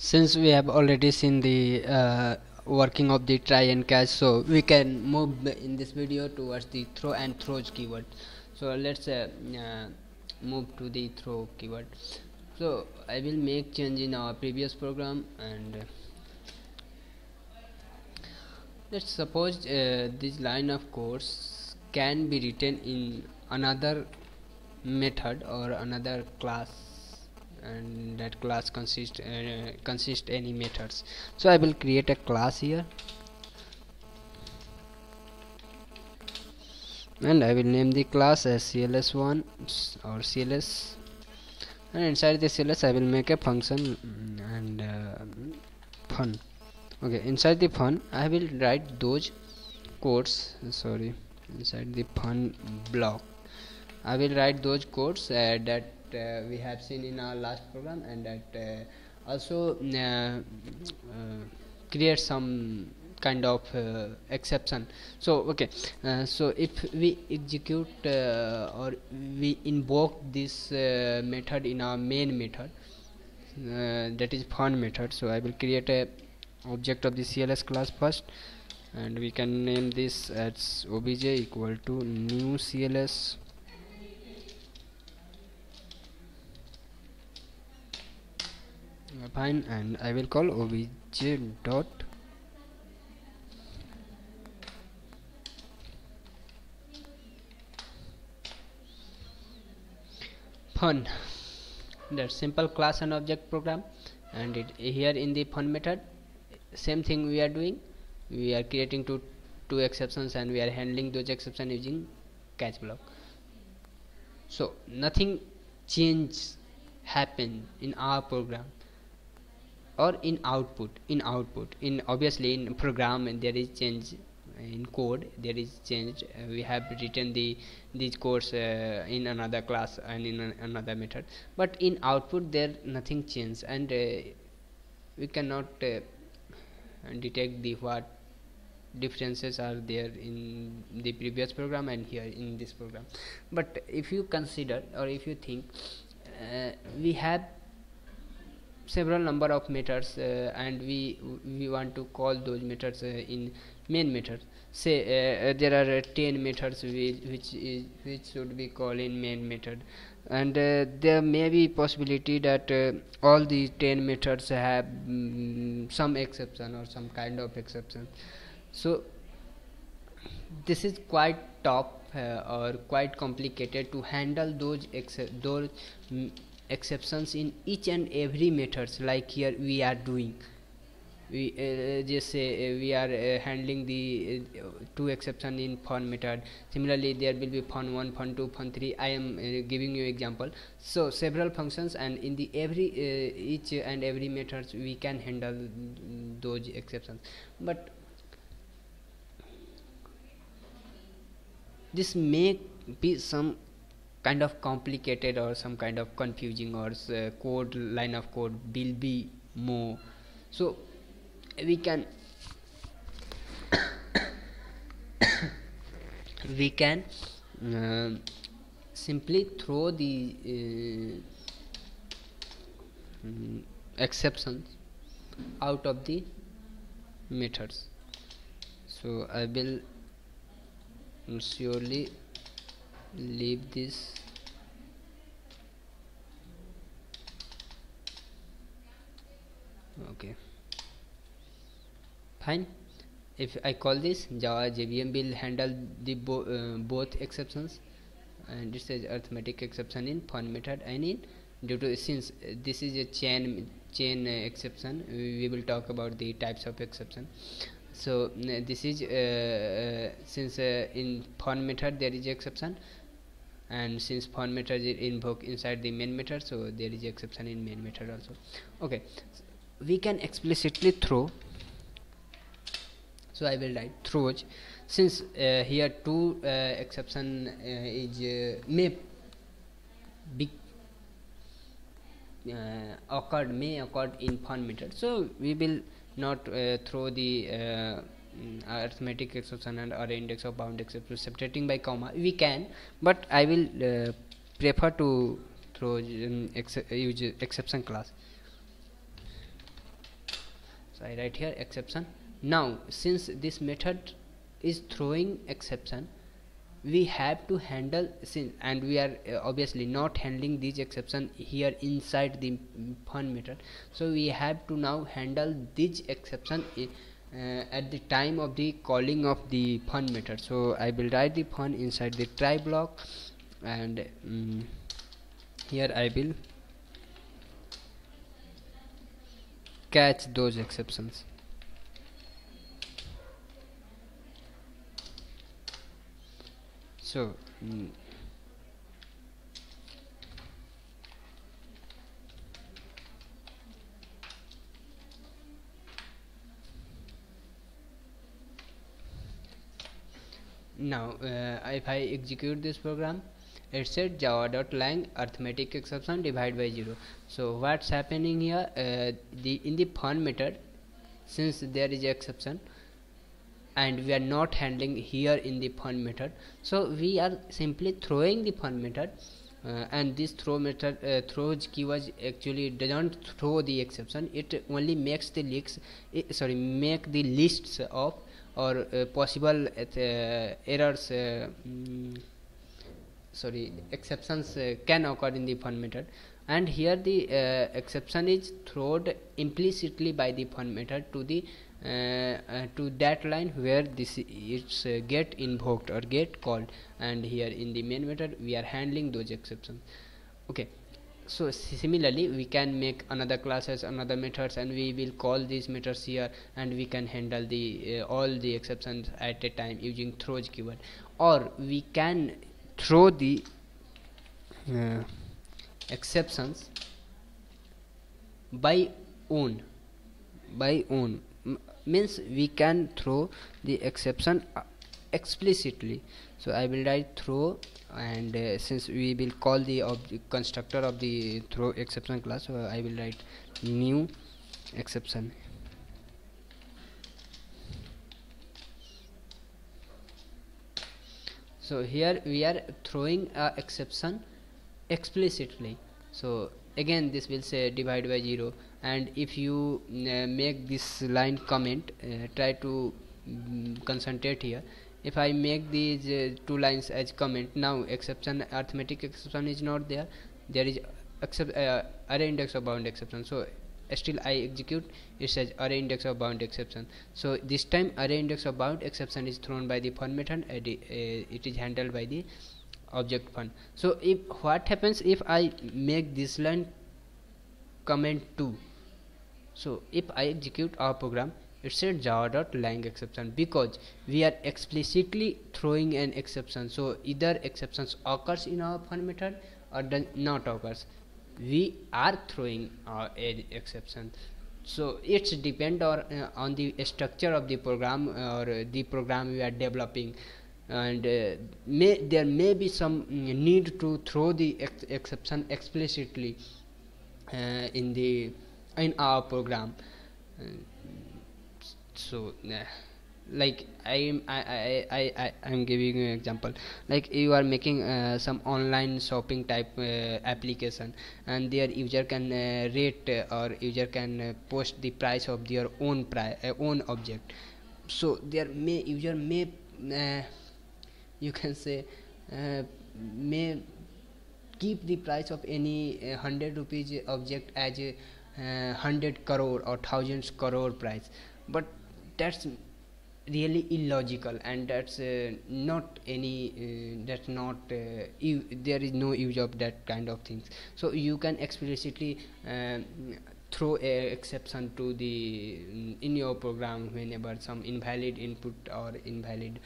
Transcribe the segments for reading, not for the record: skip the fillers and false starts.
Since we have already seen the working of the try and catch, so we can move in this video towards the throw and throws keyword. So let's move to the throw keyword. So I will make change in our previous program, and let's suppose this line of codes can be written in another method or another class, and that class consist any methods. So I will create a class here, and I will name the class as cls1 or cls, and inside the cls I will make a function, and fun. Okay, inside the fun I will write those codes, sorry, inside the fun block I will write those codes that we have seen in our last program, and that also create some kind of exception. So okay, so if we execute or we invoke this method in our main method, that is fun method, so I will create a object of the cls class first, and we can name this as obj equal to new cls. Fine, and I will call obj dot fun. That simple class and object program, and it here in the fun method same thing we are doing. We are creating two exceptions, and we are handling those exceptions using catch block. So nothing change happen in our program or in output in obviously in program, and there is change in code, there is change. We have written these codes in another class and in another method, but in output there nothing change, and we cannot detect the what differences are there in the previous program and here in this program. But if you consider or if you think, we have several number of methods, and we want to call those methods in main method. Say there are 10 methods which should be called in main method, and there may be possibility that all these 10 methods have some exception or some kind of exception. So this is quite tough or quite complicated to handle those exceptions in each and every methods, like here we are doing. We just say we are handling the two exception in fun method. Similarly there will be fun1, fun2, fun3. I am giving you example. So several functions, and in the every each and every methods we can handle those exceptions. But this may be some kind of complicated or some kind of confusing, or code line of code will be more. So we can we can simply throw the exceptions out of the methods. So I will surely leave this. Okay, fine. If I call this Java JVM will handle the both exceptions, and this is arithmetic exception in fun method, and in due to since this is a chain exception, we will talk about the types of exception. So this is since in fun method there is exception, and since fun method is invoked inside the main method, so there is exception in main method also. Okay, we can explicitly throw. So I will write throws, since here two exception is may be occurred in fun method, so we will not throw the arithmetic exception and array index of bound exception separating by comma. We can, but I will prefer to throw use exception class. So I write here exception. Now since this method is throwing exception, we have to handle and we are obviously not handling this exception here inside the fun method, so we have to now handle this exception at the time of the calling of the fun method. So I will write the fun inside the try block, and here I will catch those exceptions. So now if I execute this program, it said java.lang arithmetic exception divide by 0. So what's happening here, the in the fun method, since there is exception and we are not handling here in the fun method, so we are simply throwing the fun method, and this throw method throws keyword actually doesn't throw the exception, it only makes the make the lists of or possible errors exceptions can occur in the fun method, and here the exception is thrown implicitly by the fun method to the to that line where this is get invoked or get called, and here in the main method we are handling those exceptions. Okay, so similarly we can make another classes, another methods, and we will call these methods here, and we can handle the all the exceptions at a time using throws keyword, or we can throw the exceptions by own means we can throw the exception explicitly. So I will write throw, and since we will call the constructor of the throw exception class, so I will write new exception. So here we are throwing a exception explicitly. So again this will say divide by 0, and if you make this line comment, try to concentrate here. If I make these two lines as comment, now exception arithmetic exception is not there, there is array index of bound exception. So still I execute, it says array index of bound exception. So this time array index of bound exception is thrown by the fun method, it is handled by the object fun. So if what happens if I make this line comment 2, so if I execute our program, it said java.lang exception, because we are explicitly throwing an exception. So either exceptions occurs in our fun method or does not occurs, we are throwing an exception. So it's depend on the structure of the program or the program we are developing, and there may be some need to throw the exception explicitly in our program. So like I'm giving you an example, like you are making some online shopping type application, and their user can rate or user can post the price of their own own object. So there may user may you can say may keep the price of any 100 rupees object as a 100 crore or thousands crore price, but that's really illogical, and that's not any that's not there is no use of that kind of things. So you can explicitly throw a exception to the in your program whenever some invalid input or invalid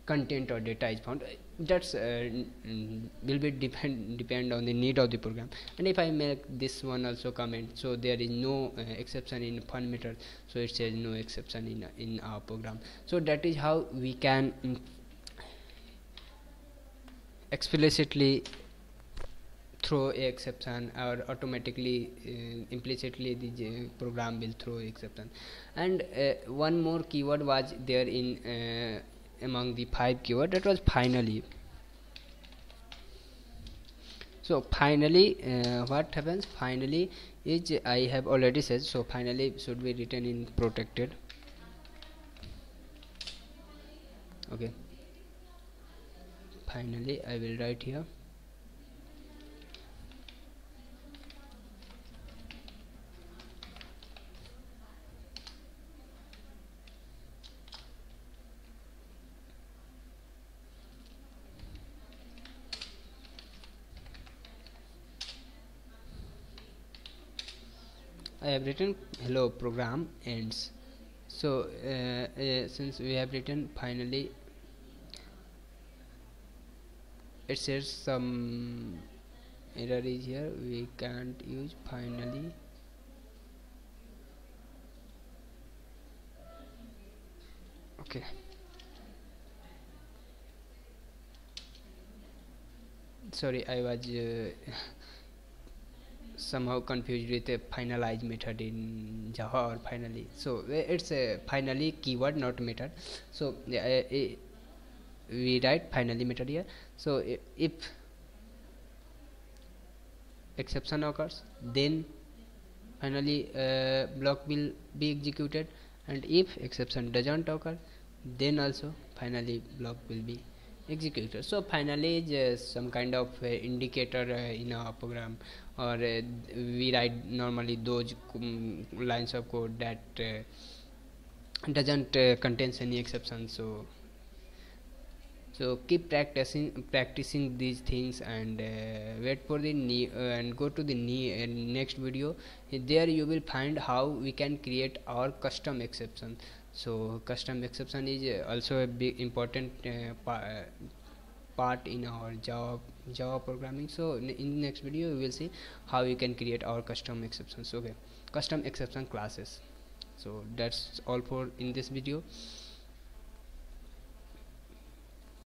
content or data is found. That's will be depend on the need of the program. And if I make this one also comment, so there is no exception in fun method, so it says no exception in our program. So that is how we can explicitly throw a exception, or automatically implicitly the program will throw exception. And one more keyword was there in among the 5 keyword, that was finally. So finally what happens finally is I have already said, so finally should be written in protected. Okay, finally I will write here. I have written hello program ends. So since we have written finally, it says some error is here, we can't use finally. Okay, sorry, I was somehow confused with a finalize method in Java or finally. So it's a finally keyword, not method. So we write finally method here. So if exception occurs, then finally block will be executed, and if exception doesn't occur, then also finally block will be executed. So finally is some kind of indicator in our program, or we write normally those lines of code that doesn't contains any exception. So keep practicing these things, and wait for the and go to the next video. There you will find how we can create our custom exception. So custom exception is also a big important part in our Java programming. So in next video we will see how we can create our custom exceptions. Okay, custom exception classes. So that's all for in this video.